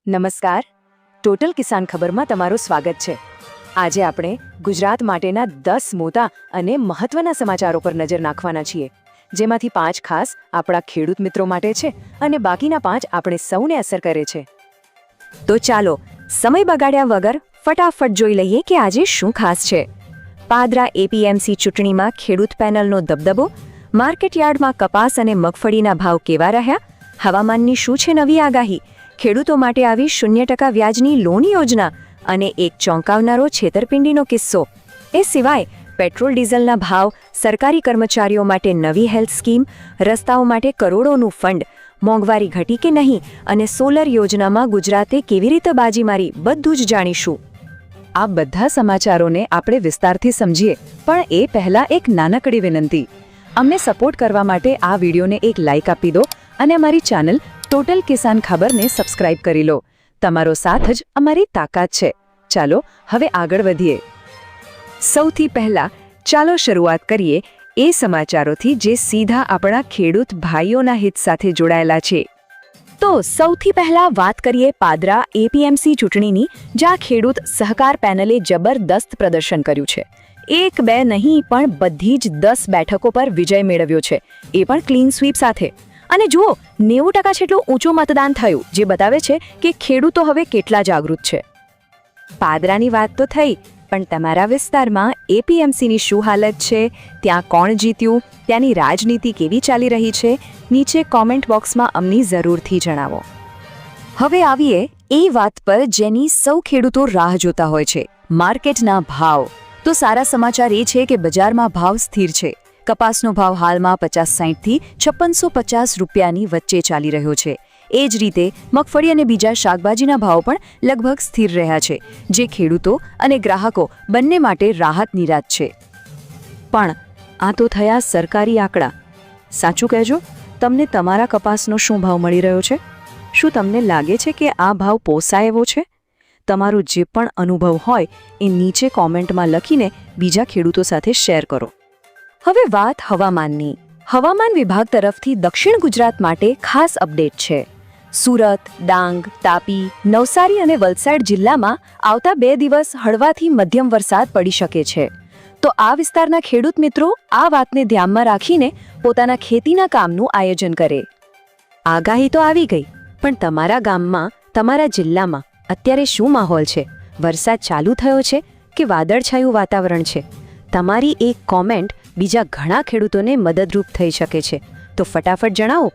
નમસ્કાર, ટોટલ કિસાન ખબરમાં તમારું સ્વાગત છે। આજે આપણે ગુજરાત માટેના 10 મોટા અને મહત્વના સમાચારો પર નજર નાખવાના છીએ, જેમાંથી 5 ખાસ આપણા ખેડૂત મિત્રો માટે છે અને બાકીના 5 આપણે સૌને અસર કરે છે। તો ચાલો સમય બગાડ્યા વગર ફટાફટ જોઈ લઈએ કે આજે શું ખાસ છે। પાદરા એપીએમસી ચૂંટણીમાં ખેડૂત પેનલનો દબદબો, માર્કેટયાર્ડમાં કપાસ અને મગફળીના ભાવ કેવા રહ્યા, હવામાનની શું છે નવી આગાહી, ખેડૂતો માટે આવી 0% વ્યાજની લોન યોજના અને એક ચોંકાવનારો છેતરપિંડીનો કિસ્સો। એ સિવાય પેટ્રોલ ડીઝલના ભાવ, સરકારી કર્મચારીઓ માટે નવી હેલ્થ સ્કીમ, રસ્તાઓ માટે કરોડોનું ફંડ, મોંઘવારી ઘટી કે નહીં અને સોલર યોજનામાં ગુજરાતે કેવી રીતે બાજી મારી, બધું જ જાણીશું। આ બધા સમાચારોને આપણે વિસ્તારથી સમજીએ, પણ એ પહેલા એક નાનકડી વિનંતી, અમને સપોર્ટ કરવા માટે આ વિડીયોને એક લાઇક આપી દો અને અમારી ચેનલ ટોટલ કિસાન ખબરને સબસ્ક્રાઇબ કરી લો। તમારો સાથ જ અમારી તાકાત છે। ચાલો હવે આગળ વધીએ। સૌથી પહેલા ચાલો શરૂઆત કરીએ એ સમાચારોથી જે સીધા આપણા ખેડૂત ભાઈઓના હિત સાથે જોડાયેલા છે। તો સૌથી પહેલા વાત કરીએ પાદરા એપીએમસી ચૂંટણીની, જ્યાં ખેડૂત સહકાર પેનલે જબરદસ્ત પ્રદર્શન કર્યું છે। 1-2 નહીં પણ બધી જ 10 બેઠકો પર વિજય મેળવ્યો છે, એ પણ ક્લીન સ્વીપ સાથે। અને જુઓ, 90% જેટલું ઊંચું મતદાન થયું, જે બતાવે છે કે ખેડૂતો હવે કેટલા જાગૃત છે। પાદરાની વાત તો થઈ, પણ તમારા વિસ્તારમાં એપીએમસીની શું હાલત છે, ત્યાં કોણ જીત્યું, ત્યાંની રાજનીતિ કેવી ચાલી રહી છે, નીચે કોમેન્ટ બોક્સમાં અમને જરૂરથી જણાવો। હવે આવીએ એ વાત પર જેની સૌ ખેડૂતો રાહ જોતા હોય છે, માર્કેટના ભાવ। તો સારા સમાચાર એ છે કે બજારમાં ભાવ સ્થિર છે। કપાસનો ભાવ હાલમાં 50-60 થી 5650 રૂપિયાની વચ્ચે ચાલી રહ્યો છે। એ જ રીતે મગફળી અને બીજા શાકભાજીના ભાવ પણ લગભગ સ્થિર રહ્યા છે, જે ખેડૂતો અને ગ્રાહકો બંને માટે રાહતની રાત છે। પણ આ તો થયા સરકારી આંકડા। સાચું કહેજો, તમને તમારા કપાસનો શું ભાવ મળી રહ્યો છે? શું તમને લાગે છે કે આ ભાવ પોસાય એવો છે? તમારો જે પણ અનુભવ હોય એ નીચે કોમેન્ટમાં લખીને બીજા ખેડૂતો સાથે શેર કરો। હવે વાત હવામાનની। હવામાન વિભાગ તરફથી દક્ષિણ ગુજરાત માટે ખાસ અપડેટ છે। સુરત, ડાંગ, તાપી, નવસારી અને વલસાડ જિલ્લામાં આવતા 2 દિવસ હળવાથી મધ્યમ વરસાદ પડી શકે છે। તો આ વિસ્તારના ખેડૂત મિત્રો આ વાતને ધ્યાનમાં રાખીને પોતાના ખેતીના કામનું આયોજન કરે। આગાહી તો આવી ગઈ, પણ તમારા ગામમાં, તમારા જિલ્લામાં અત્યારે શું માહોલ છે? વરસાદ ચાલુ થયો છે કે વાદળછાયું વાતાવરણ છે? તમારી એક કોમેન્ટ બીજા ઘણા ખેડૂતોને મદદરૂપ થઈ શકે છે, તો ફટાફટ જણાવો।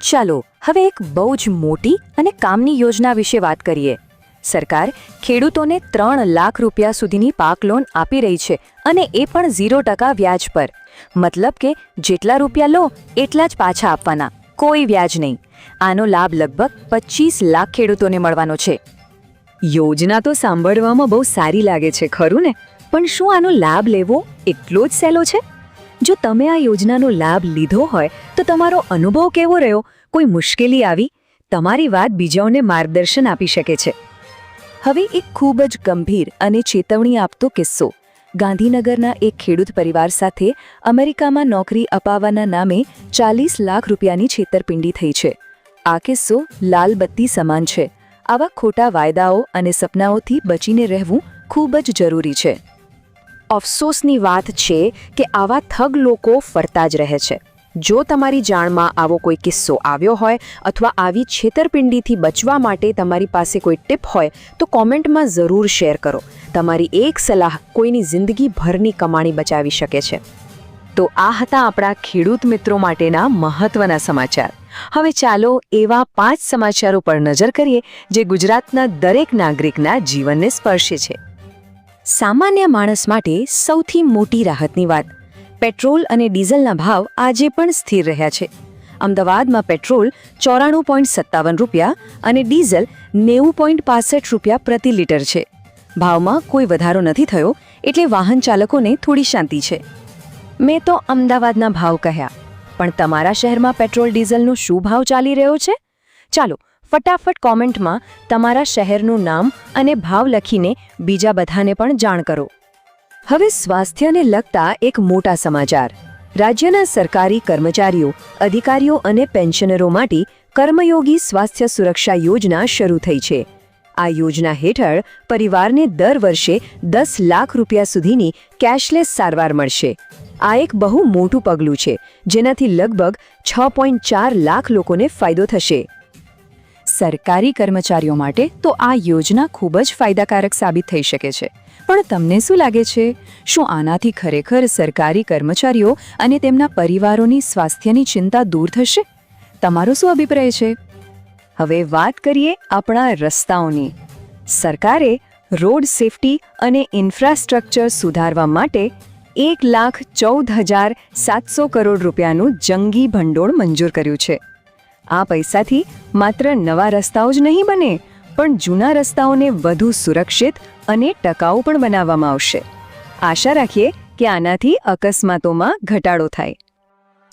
ચાલો હવે એક બહુ જ મોટી અને કામની યોજના વિશે વાત કરીએ। સરકાર ખેડૂતોને 3 લાખ રૂપિયા સુધીની પાક લોન આપી રહી છે, અને એ પણ 0% વ્યાજ પર। મતલબ કે જેટલા રૂપિયા લો એટલા જ પાછા આપવાના, કોઈ વ્યાજ નહીં। આનો લાભ લગભગ 25 લાખ ખેડૂતોને મળવાનો છે। યોજના તો સાંભળવામાં બહુ સારી લાગે છે, ખરું ને? પણ શું આનો લાભ લેવો એટલો જ સહેલો છે? જો તમે આ યોજનાનો લાભ લીધો હોય તો તમારો અનુભવ કેવો રહ્યો? કોઈ મુશ્કેલી આવી? તમારી વાત બીજાઓને માર્ગદર્શન આપી શકે છે। હવે એક ખૂબ જ ગંભીર અને ચેતવણી આપતો કિસ્સો। ગાંધીનગરના એક ખેડૂત પરિવાર સાથે અમેરિકામાં નોકરી અપાવવાના નામે 40 લાખ રૂપિયાની છેતરપિંડી થઈ છે। આ કિસ્સો લાલ બત્તી સમાન છે। આવા ખોટા વાયદાઓ અને સપનાઓથી બચીને રહેવું ખૂબ જ જરૂરી છે। અફસોસની વાત છે કે આવા થગ લોકો ફરતા જ રહે છે। જો તમારી જાણમાં આવો કોઈ કિસ્સો આવ્યો હોય અથવા આવી છેતરપિંડીથી બચવા માટે તમારી પાસે કોઈ ટિપ હોય તો કોમેન્ટમાં જરૂર શેર કરો। તમારી એક સલાહ કોઈની જિંદગીભરની કમાણી બચાવી શકે છે। તો આ હતા આપણા ખેડૂત મિત્રો માટેના મહત્વના સમાચાર। હવે ચાલો એવા 5 સમાચારો પર નજર કરીએ જે ગુજરાતના દરેક નાગરિકના જીવનને સ્પર્શે છે। સામાન્ય માણસ માટે સૌથી મોટી રાહતની વાત, પેટ્રોલ અને ડીઝલના ભાવ આજે પણ સ્થિર રહ્યા છે। અમદાવાદમાં પેટ્રોલ 94.57 રૂપિયા અને ડીઝલ 90.65 રૂપિયા પ્રતિ લિટર છે। ભાવમાં કોઈ વધારો નથી થયો, એટલે વાહન ચાલકોને થોડી શાંતિ છે। મેં તો અમદાવાદના ભાવ કહ્યા, પણ તમારા શહેરમાં પેટ્રોલ ડીઝલનો શું ભાવ ચાલી રહ્યો છે? ચાલો ફટાફટ કોમેન્ટમાં તમારા શહેરનું નામ અને ભાવ લખીને બીજા બધાને પણ જાણ કરો। હવે સ્વાસ્થ્યને લગતા એક મોટા સમાચાર। રાજ્યના સરકારી કર્મચારીઓ, અધિકારીઓ અને પેન્શનરો માટે કર્મયોગી સ્વાસ્થ્ય સુરક્ષા યોજના શરૂ થઈ છે. આ યોજના હેઠળ પરિવારને દર વર્ષે 10 લાખ રૂપિયા સુધીની કેશલેસ સારવાર મળશે. આ એક બહુ મોટું પગલું છે, જેનાથી લગભગ 6.4 લાખ લોકોને ફાયદો થશે. સરકારી કર્મચારીઓ માટે તો આ યોજના ખૂબ જ ફાયદાકારક સાબિત થઈ શકે છે. પણ તમને શું લાગે છે, શું આનાથી ખરેખર સરકારી કર્મચારીઓ અને તેમના પરિવારોની સ્વાસ્થ્યની ચિંતા દૂર થશે? તમારો શું અભિપ્રાય છે? હવે વાત કરીએ આપણા રસ્તાઓની. સરકારે રોડ સેફટી અને ઇન્ફ્રાસ્ટ્રક્ચર સુધારવા માટે 1,14,700 કરોડ રૂપિયાનું જંગી ભંડોળ મંજૂર કર્યું છે. આ પૈસાથી માત્ર નવા રસ્તાઓ જ નહીં બને, પણ જૂના રસ્તાઓને વધુ સુરક્ષિત અને ટકાઉ પણ બનાવવામાં આવશે. આશા રાખીએ કે આનાથી અકસ્માતોમાં ઘટાડો થાય.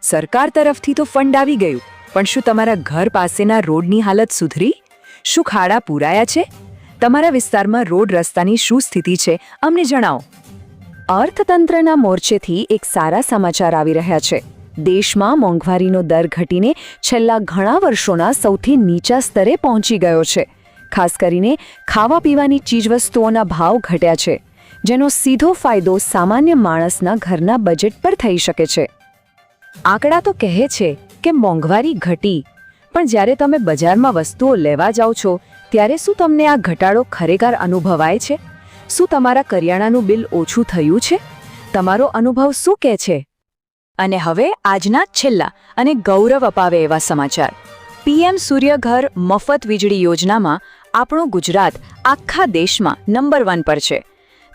સરકાર તરફથી તો ફંડ આવી ગયું, પણ શું તમારા ઘર પાસેના રોડની હાલત સુધરી? શું ખાડા પૂરાયા છે? તમારા વિસ્તારમાં રોડ રસ્તાની શું સ્થિતિ છે, અમને જણાવો. અર્થતંત્રના મોરચેથી એક સારા સમાચાર આવી રહ્યા છે. દેશમાં મોંઘવારીનો દર ઘટીને છેલ્લા ઘણા વર્ષોના સૌથી નીચા સ્તરે પહોંચી ગયો છે. ખાસ કરીને ખાવા પીવાની ચીજવસ્તુઓના ભાવ ઘટ્યા છે, જેનો સીધો ફાયદો સામાન્ય માણસના ઘરના બજેટ પર થઈ શકે છે. આંકડા તો કહે છે કે મોંઘવારી ઘટી, પણ જ્યારે તમે બજારમાં વસ્તુઓ લેવા જાઓ છો, ત્યારે શું તમને આ ઘટાડો ખરેખર અનુભવાય છે? શું તમારા કરિયાણાનું બિલ ઓછું થયું છે? તમારો અનુભવ શું કહે છે? અને હવે આજના છેલ્લા અને ગૌરવ અપાવે એવા સમાચાર. પીએમ સૂર્યઘર મફત વીજળી યોજનામાં આપણું ગુજરાત આખા દેશમાં નંબર 1 પર છે.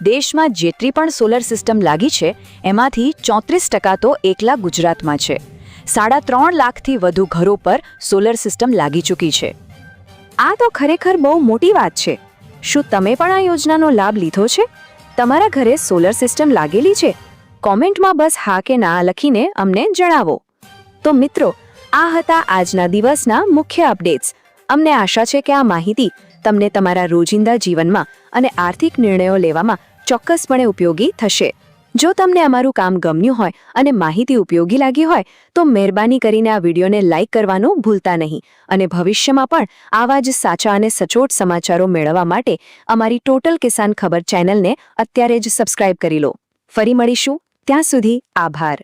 દેશમાં જેટલી પણ સોલર સિસ્ટમ લાગી છે, એમાંથી 34% તો એકલા ગુજરાતમાં છે. 3.5 લાખથી વધુ ઘરો પર સોલર સિસ્ટમ લાગી ચૂકી છે. આ તો ખરેખર બહુ મોટી વાત છે. શું તમે પણ આ યોજનાનો લાભ લીધો છે? તમારા ઘરે સોલર સિસ્ટમ લાગેલી છે? કોમેન્ટમાં બસ હા કે ના લખીને અમને જણાવો. તો મિત્રો, આ હતા આજના દિવસના મુખ્ય અપડેટ્સ. અમને આશા છે કે આ માહિતી તમને તમારા રોજિંદા જીવનમાં અને આર્થિક નિર્ણયો લેવામાં ચોક્કસપણે ઉપયોગી થશે. જો તમને અમારું કામ ગમ્યું હોય અને માહિતી ઉપયોગી લાગી હોય, તો મહેરબાની કરીને આ વિડીયોને લાઇક કરવાનું ભૂલતા નહીં. અને ભવિષ્યમાં પણ આવા જ સાચા અને સચોટ સમાચારો મેળવવા માટે અમારી ટોટલ કિસાન ખબર ચેનલને અત્યારે જ સબસ્ક્રાઇબ કરી લો. ફરી મળીશું. ત્યાં સુધી આભાર.